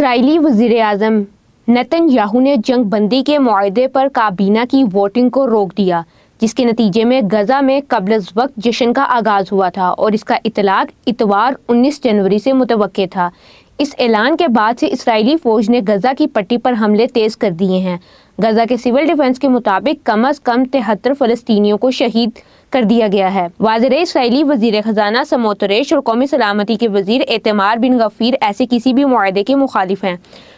اسرائیلی وزیر اعظم نیتن یاہو نے جنگ بندی کے معاہدے پر کابینہ کی ووٹنگ کو روک دیا، جس کے نتیجے میں غزہ میں قبل از وقت جشن کا آغاز ہوا تھا اور اس کا اطلاق اتوار 19 جنوری سے متوقع تھا۔ اس اعلان کے بعد سے اسرائیلی فوج نے غزہ کی پٹی پر حملے تیز کر دیے ہیں۔ غزہ کے سول ڈیفنس کے مطابق کم از کم 73 فلسطینیوں کو شہید کر دیا گیا ہے۔ واضح اسرائیلی وزیر خزانہ سموتریش اور قومی سلامتی کے وزیر ایتمار بن غفیر ایسے کسی بھی معاہدے کے مخالف ہیں۔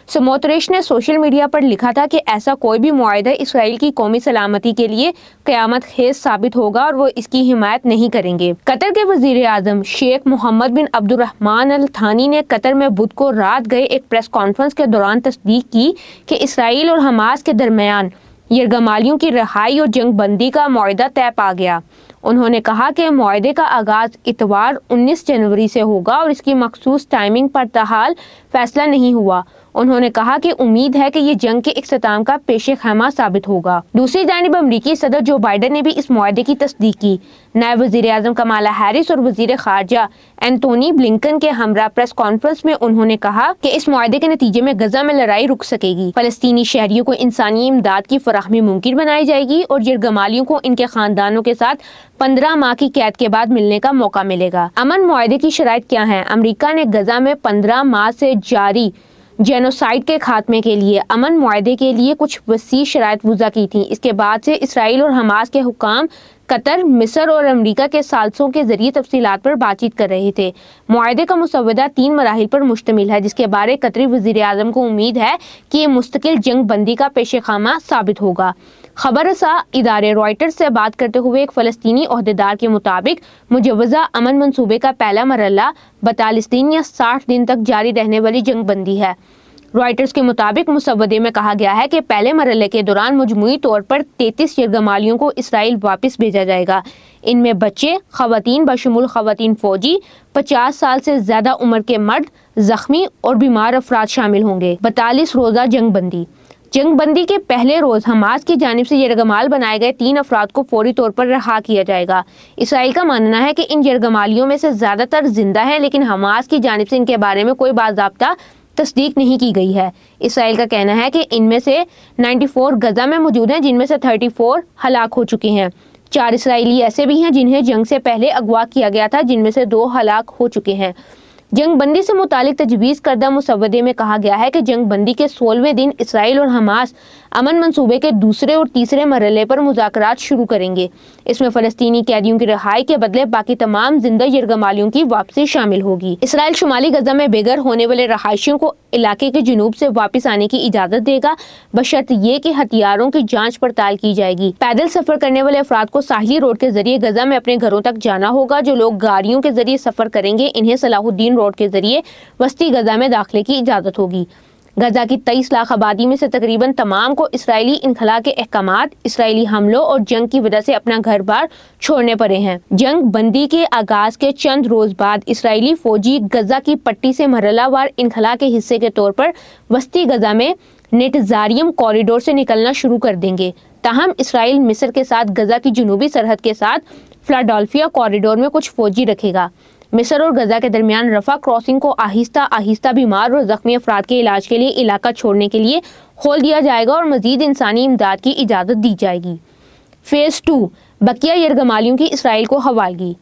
سموتریش نے سوشل میڈیا پر لکھا تھا کہ ایسا کوئی بھی معاہدہ اسرائیل کی قومی سلامتی کے لیے قیامت خیز ثابت ہوگا اور وہ اس کی حمایت نہیں کریں گے۔ قطر کے وزیر اعظم شیخ محمد بن عبد الرحمن ال تھانی نے قطر میں بدھ کو رات گئے ایک پریس کانفرنس کے دوران تصدیق کی کہ اسرائیل اور حماس کے درمیان یرغمالیوں کی رہائی اور جنگ بندی کا معاہدہ طے پا گیا۔ انہوں نے کہا کہ معاہدے کا آغاز اتوار 19 جنوری سے ہوگا اور اس کی مخصوص ٹائمنگ پر تاحال فیصلہ نہیں ہوا۔ انہوں نے کہا کہ امید ہے کہ یہ جنگ کے اختتام کا پیش خیمہ ثابت ہوگا۔ دوسری جانب امریکی صدر جو بائیڈن نے بھی اس معاہدے کی تصدیق کی۔ نائب وزیر اعظم کمالا ہیرس اور وزیر خارجہ اینتونی بلنکن کے ہمراہ پریس کانفرنس میں انہوں نے کہا کہ اس معاہدے کے نتیجے میں غزہ میں لڑائی رک سکے گی، فلسطینی شہریوں کو انسانی امداد کی فراہمی ممکن بنائی جائے گی اور یرغمالیوں کو ان کے خاندانوں کے ساتھ 15 ماہ کی قید کے بعد ملنے کا موقع ملے گا۔ امن معاہدے کی شرائط کیا ہیں؟ امریکہ نے غزہ میں 15 ماہ سے جاری جینوسائیڈ کے خاتمے کے لیے امن معاہدے کے لیے کچھ وسیع شرائط وضع کی تھیں۔ اس کے بعد سے اسرائیل اور حماس کے حکام قطر، مصر اور امریکہ کے ثالثوں کے ذریعے تفصیلات پر بات چیت کر رہے تھے۔ معاہدے کا مسودہ 3 مراحل پر مشتمل ہے، جس کے بارے قطری وزیر اعظم کو امید ہے کہ یہ مستقل جنگ بندی کا پیش خیمہ ثابت ہوگا۔ خبر رساں ادارے رائٹرز سے بات کرتے ہوئے ایک فلسطینی عہدیدار کے مطابق مجوزہ امن منصوبے کا پہلا مرحلہ 42 دن یا 60 دن تک جاری رہنے والی جنگ بندی ہے۔ رائٹرز کے مطابق مسودے میں کہا گیا ہے کہ پہلے مرحلے کے دوران مجموعی طور پر 33 یرغمالیوں کو اسرائیل واپس بھیجا جائے گا۔ ان میں بچے، خواتین بشمول خواتین فوجی، 50 سال سے زیادہ عمر کے مرد، زخمی اور بیمار افراد شامل ہوں گے۔ 42 روزہ جنگ بندی۔ جنگ بندی کے پہلے روز حماس کی جانب سے یرغمال بنائے گئے 3 افراد کو فوری طور پر رہا کیا جائے گا۔ اسرائیل کا ماننا ہے کہ ان یرغمالیوں میں سے زیادہ تر زندہ ہیں، لیکن حماس کی جانب سے ان کے بارے میں کوئی باضابطہ تصدیق نہیں کی گئی ہے۔ اسرائیل کا کہنا ہے کہ ان میں سے 94 غزہ میں موجود ہیں، جن میں سے 34 ہلاک ہو چکے ہیں۔ 4 اسرائیلی ایسے بھی ہیں جنہیں جنگ سے پہلے اغوا کیا گیا تھا، جن میں سے 2 ہلاک ہو چکے ہیں۔ جنگ بندی سے متعلق تجویز کردہ مسودے میں کہا گیا ہے کہ جنگ بندی کے 16ویں دن اسرائیل اور حماس امن منصوبے کے دوسرے اور تیسرے مرحلے پر مذاکرات شروع کریں گے۔ اس میں فلسطینی قیدیوں کی رہائی کے بدلے باقی تمام زندہ یرغمالیوں کی واپسی شامل ہوگی۔ اسرائیل شمالی غزہ میں بے گھر ہونے والے رہائشیوں کو علاقے کے جنوب سے واپس آنے کی اجازت دے گا، بشرط یہ کہ ہتھیاروں کی جانچ پڑتال کی جائے گی۔ پیدل سفر کرنے والے افراد کو ساحلی روڈ کے ذریعے غزہ میں اپنے گھروں تک جانا ہوگا۔ جو لوگ گاڑیوں کے ذریعے سفر کریں گے، انہیں صلاح الدین روڈ کے ذریعے وسطی غزہ میں داخلے کی اجازت ہوگی۔ غزہ کی 23 لاکھ آبادی میں سے تقریباً تمام کو اسرائیلی انخلا کے احکامات، اسرائیلی حملوں اور جنگ کی وجہ سے اپنا گھر بار چھوڑنے پڑے ہیں۔ جنگ بندی کے آغاز کے چند روز بعد اسرائیلی فوجی غزہ کی پٹی سے مرحلہ وار انخلا کے حصے کے طور پر وسطی غزہ میں نیٹزاریم کوریڈور سے نکلنا شروع کر دیں گے۔ تاہم اسرائیل مصر کے ساتھ غزہ کی جنوبی سرحد کے ساتھ فلاڈلفیا کوریڈور میں کچھ فوجی رکھے گا۔ مصر اور غزہ کے درمیان رفح کراسنگ کو آہستہ آہستہ بیمار اور زخمی افراد کے علاج کے لیے علاقہ چھوڑنے کے لیے کھول دیا جائے گا اور مزید انسانی امداد کی اجازت دی جائے گی۔ فیز 2 بقیہ یرغمالیوں کی اسرائیل کو حوالگی۔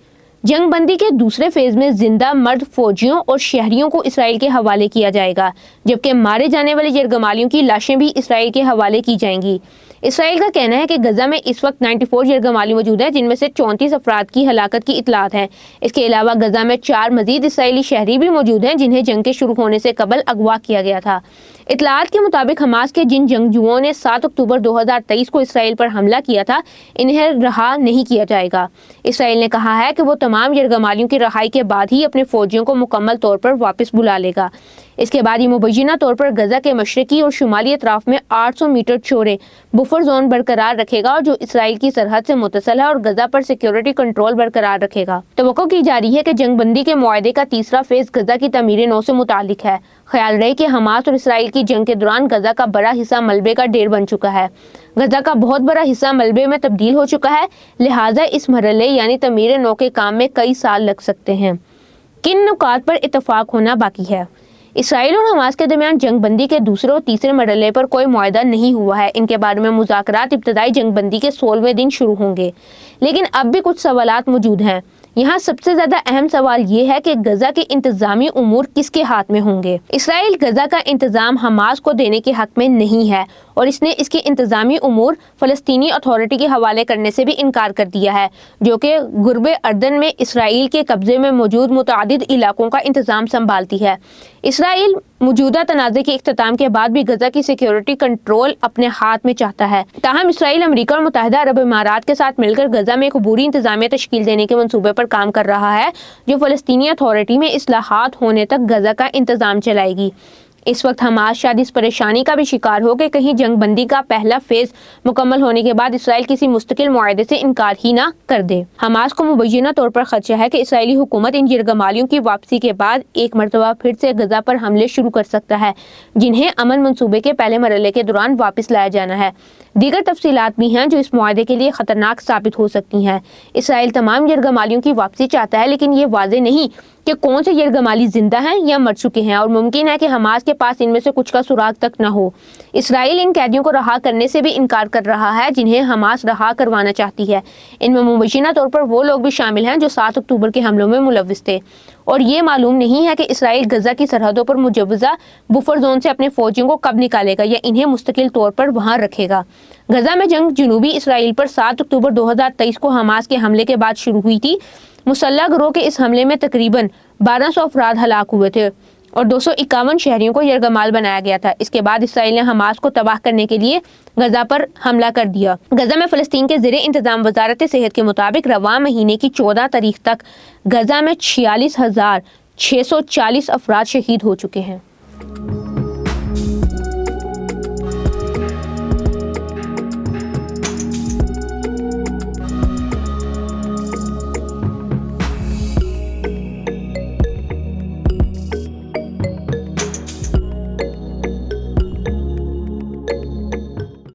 جنگ بندی کے دوسرے فیز میں زندہ مرد فوجیوں اور شہریوں کو اسرائیل کے حوالے کیا جائے گا، جبکہ مارے جانے والے یرغمالیوں کی لاشیں بھی اسرائیل کے حوالے کی جائیں گی۔ اسرائیل کا کہنا ہے کہ غزہ میں اس وقت 94 یرغمالی موجود ہیں، جن میں سے 34 افراد کی ہلاکت کی اطلاعات ہیں۔ اس کے علاوہ غزہ میں 4 مزید اسرائیلی شہری بھی موجود ہیں، جنہیں جنگ کے شروع ہونے سے قبل اغوا کیا گیا تھا۔ اطلاعات کے مطابق حماس کے جن جنگجوؤں نے 7 اکتوبر 2023 کو اسرائیل پر حملہ کیا تھا، انہیں رہا نہیں کیا جائے گا۔ اسرائیل نے کہا ہے کہ وہ تمام یرغمالیوں کی رہائی کے بعد ہی اپنے فوجیوں کو مکمل طور پر واپس بلا لے گا۔ اس کے بعد یہ مبینہ طور پر غزہ کے مشرقی اور شمالی اطراف میں 800 میٹر چوڑے بفر زون برقرار رکھے گا، جو اسرائیل کی سرحد سے متصل ہے اور غزہ پر سیکیورٹی کنٹرول برقرار رکھے گا۔ توقع کی جا رہی ہے کہ جنگ بندی کے معاہدے کا تیسرا فیز غزہ کی تعمیر نو سے متعلق ہے۔ خیال رہے کہ حماس اور اسرائیل کی جنگ کے دوران غزہ کا بڑا حصہ ملبے کا ڈھیر بن چکا ہے۔ غزہ کا بہت بڑا حصہ ملبے میں تبدیل ہو چکا ہے، لہٰذا اس مرحلے یعنی تعمیر نو کے کام میں کئی سال لگ سکتے ہیں۔ کن نکات پر اتفاق ہونا باقی ہے؟ اسرائیل اور حماس کے درمیان جنگ بندی کے دوسرے اور تیسرے مرحلے پر کوئی معاہدہ نہیں ہوا ہے۔ ان کے بارے میں مذاکرات ابتدائی جنگ بندی کے 16ویں دن شروع ہوں گے، لیکن اب بھی کچھ سوالات موجود ہیں۔ یہاں سب سے زیادہ اہم سوال یہ ہے کہ غزہ کے انتظامی امور کس کے ہاتھ میں ہوں گے۔ اسرائیل غزہ کا انتظام حماس کو دینے کے حق میں نہیں ہے اور اس نے اس کے انتظامی امور فلسطینی اتھارٹی کے حوالے کرنے سے بھی انکار کر دیا ہے، جو کہ غرب اردن میں اسرائیل کے قبضے میں موجود متعدد علاقوں کا انتظام سنبھالتی ہے۔ اسرائیل موجودہ تنازع کے اختتام کے بعد بھی غزہ کی سیکیورٹی کنٹرول اپنے ہاتھ میں چاہتا ہے۔ تاہم اسرائیل امریکہ اور متحدہ عرب امارات کے ساتھ مل کر غزہ میں ایک عبوری انتظامیہ تشکیل دینے کے منصوبے پر کام کر رہا ہے، جو فلسطینی اتھارٹی میں اصلاحات ہونے تک غزہ کا انتظام چلائے گی۔ اس وقت حماس شاید اس پریشانی کا بھی شکار ہو کہ کہیں جنگ بندی کا پہلا فیز مکمل ہونے کے بعد اسرائیل کسی مستقل معاہدے سے انکار ہی نہ کر دے۔ حماس کو مبینہ طور پر خدشہ ہے کہ اسرائیلی حکومت ان یرغمالیوں کی واپسی کے بعد ایک مرتبہ پھر سے غزہ پر حملے شروع کر سکتا ہے، جنہیں امن منصوبے کے پہلے مرحلے کے دوران واپس لایا جانا ہے۔ دیگر تفصیلات بھی ہیں جو اس معاہدے کے لیے خطرناک ثابت ہو سکتی ہیں۔ اسرائیل تمام یرغمالیوں کی واپسی چاہتا ہے، لیکن یہ واضح نہیں کہ کون سے یرغمالی زندہ ہیں یا مر چکے ہیں، اور ممکن ہے کہ حماس کے پاس ان میں سے کچھ کا سراغ تک نہ ہو۔ اسرائیل ان قیدیوں کو رہا کرنے سے بھی انکار کر رہا ہے جنہیں حماس رہا کروانا چاہتی ہے۔ ان میں مبینہ طور پر وہ لوگ بھی شامل ہیں جو 7 اکتوبر کے حملوں میں ملوث تھے، اور یہ معلوم نہیں ہے کہ اسرائیل غزہ کی سرحدوں پر مجوزہ بفر زون سے اپنے فوجیوں کو کب نکالے گا یا انہیں مستقل طور پر وہاں رکھے گا۔ غزہ میں جنگ جنوبی اسرائیل پر 7 اکتوبر 2023 کو حماس کے حملے کے بعد شروع ہوئی تھی۔ مسلح گروہ کے اس حملے میں تقریباً 1200 افراد ہلاک ہوئے تھے اور 251 شہریوں کو یرغمال بنایا گیا تھا۔ اس کے بعد اسرائیل نے حماس کو تباہ کرنے کے لیے غزہ پر حملہ کر دیا۔ غزہ میں فلسطین کے زیر انتظام وزارت صحت کے مطابق رواں مہینے کی 14 تاریخ تک غزہ میں 46,640 افراد شہید ہو چکے ہیں۔